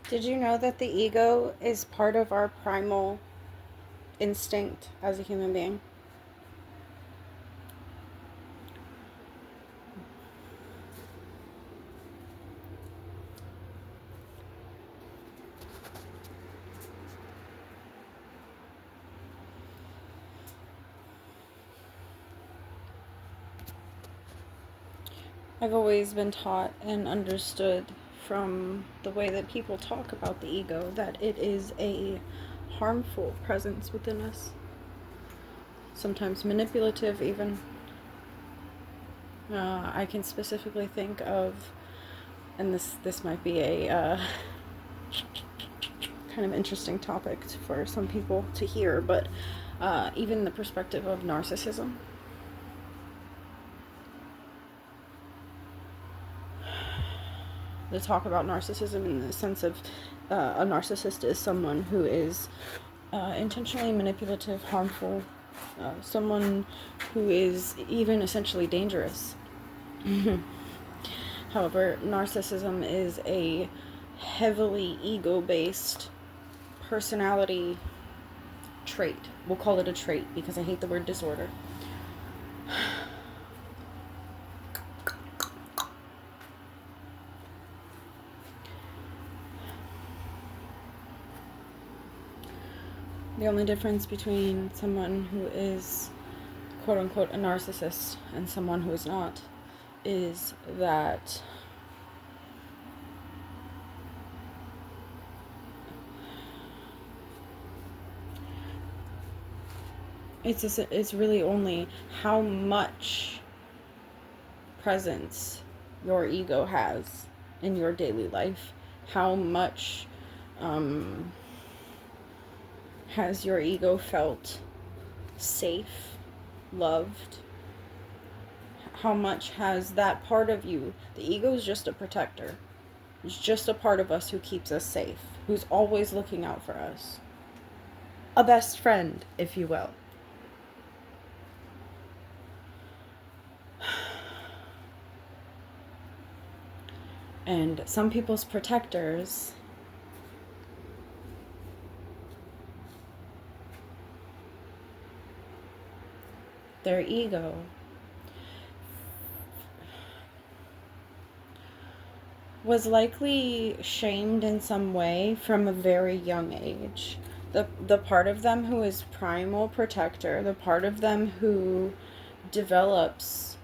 Did you know that the ego is part of our primal instinct as a human being? I've always been taught and understood from the way that people talk about the ego that it is a harmful presence within us, sometimes manipulative, even. I can specifically think of, and this might be a kind of interesting topic for some people to hear, but even the perspective of narcissism. The talk about narcissism in the sense of a narcissist is someone who is intentionally manipulative, harmful, someone who is even essentially dangerous. However, narcissism is a heavily ego-based personality trait. We'll call it a trait because I hate the word disorder. The only difference between someone who is quote unquote a narcissist and someone who is not is that it's really only how much presence your ego has in your daily life, how much has your ego felt safe, loved, how much has that part of you, the ego is just a protector, it's just a part of us who keeps us safe, who's always looking out for us, a best friend, if you will. And some people's protectors their ego was likely shamed in some way from a very young age. The part of them who is primal protector, the part of them who develops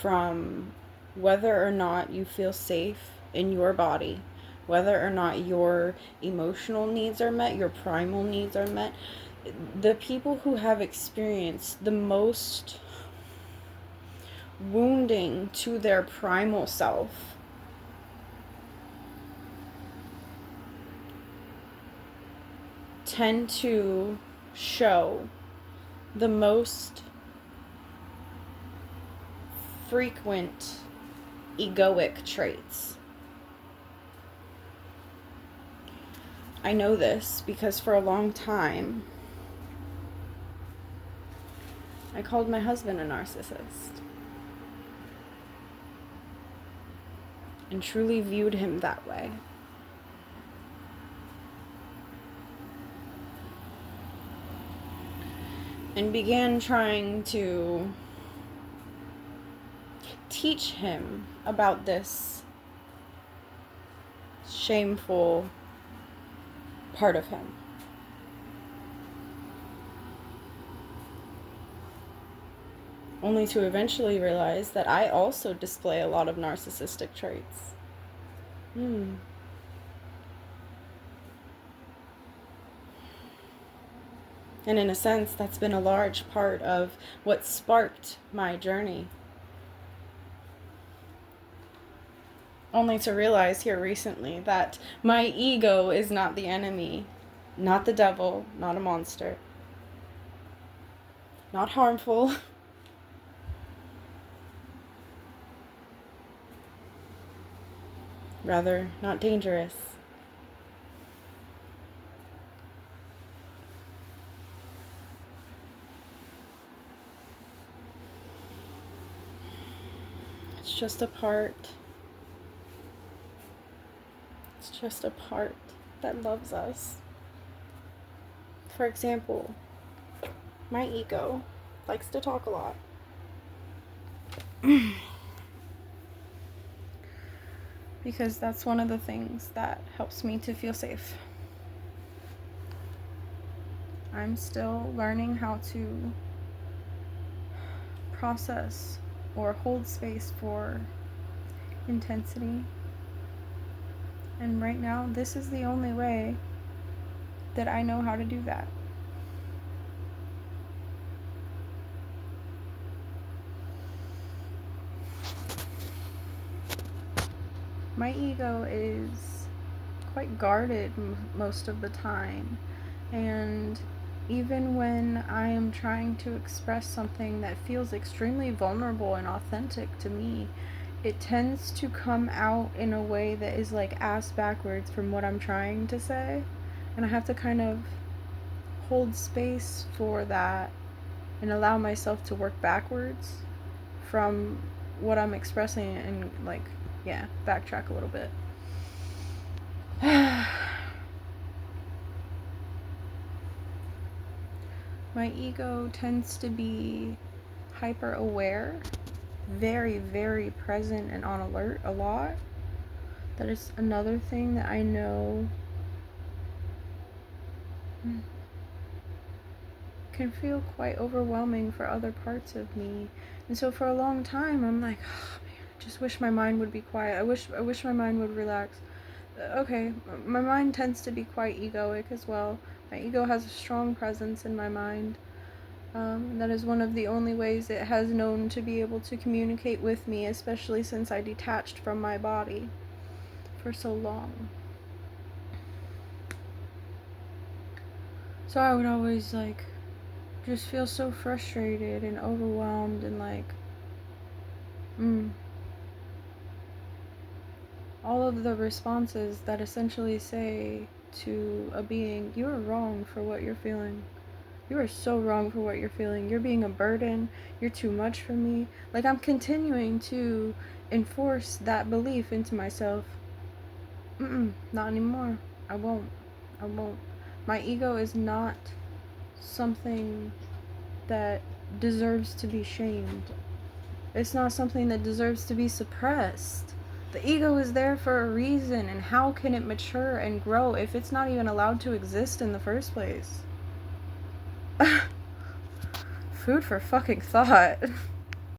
from whether or not you feel safe in your body, whether or not your emotional needs are met, your primal needs are met. The people who have experienced the most wounding to their primal self tend to show the most frequent egoic traits. I know this because for a long time I called my husband a narcissist and truly viewed him that way. And began trying to teach him about this shameful part of him. Only to eventually realize that I also display a lot of narcissistic traits. And in a sense, that's been a large part of what sparked my journey. Only to realize here recently that my ego is not the enemy, not the devil, not a monster, not harmful. Rather, not dangerous. It's just a part. It's just a part that loves us. For example, my ego likes to talk a lot. Because that's one of the things that helps me to feel safe. I'm still learning how to process or hold space for intensity. And right now, this is the only way that I know how to do that. My ego is quite guarded most of the time, and even when I am trying to express something that feels extremely vulnerable and authentic to me, it tends to come out in a way that is like ass backwards from what I'm trying to say, and I have to kind of hold space for that and allow myself to work backwards from what I'm expressing and backtrack a little bit. My ego tends to be hyper aware, very, very present and on alert a lot. That is another thing that I know can feel quite overwhelming for other parts of me. And so for a long time I'm like, oh man, I just wish my mind would be quiet. I wish my mind would relax. Okay, my mind tends to be quite egoic as well. My ego has a strong presence in my mind. That is one of the only ways it has known to be able to communicate with me, especially since I detached from my body for so long. So I would always just feel so frustrated and overwhelmed and all of the responses that essentially say to a being, you are wrong for what you're feeling. You are so wrong for what you're feeling. You're being a burden. You're too much for me. I'm continuing to enforce that belief into myself. Not anymore. I won't. My ego is not something that deserves to be shamed. It's not something that deserves to be suppressed. The ego is there for a reason, and how can it mature and grow if it's not even allowed to exist in the first place? Food for fucking thought.